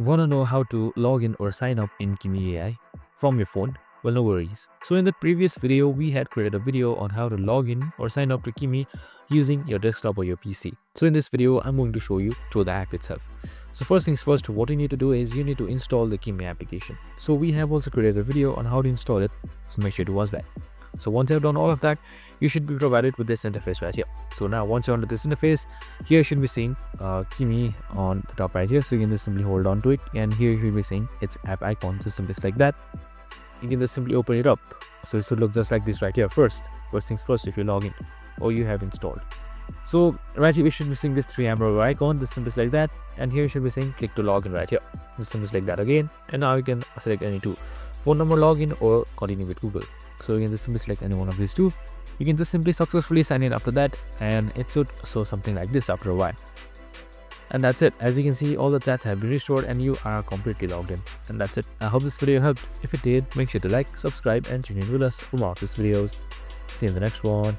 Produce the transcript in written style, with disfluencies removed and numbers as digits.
Want to know how to log in or sign up in Kimi AI from your phone? Well, no worries. So in the previous video, we had created a video on how to log in or sign up to Kimi using your desktop or your PC. So in this video, I'm going to show you through the app itself. So first things first, what you need to do is you need to install the Kimi application. So we have also created a video on how to install it. So make sure to watch that. So once you've done all of that, you should be provided with this interface right here. So now once you're onto this interface, here you should be seeing Kimi on the top right here. So you can just simply hold on to it, and here you should be seeing its app icon. Just simply like that. You can just simply open it up. So it should look just like this right here. First things first, if you log in or you have installed. So right here we should be seeing this 3 arrow icon, just simply like that, and here you should be saying click to login right here. Just simply like that again, and now you can select any two: phone number login or continue with Google. So you can just simply select any one of these two. You can just simply successfully sign in after that, and it should show something like this after a while. And that's it. As you can see, all the chats have been restored and you are completely logged in. And that's it. I hope this video helped. If it did, make sure to like, subscribe, and tune in with us for more of these videos. See you in the next one.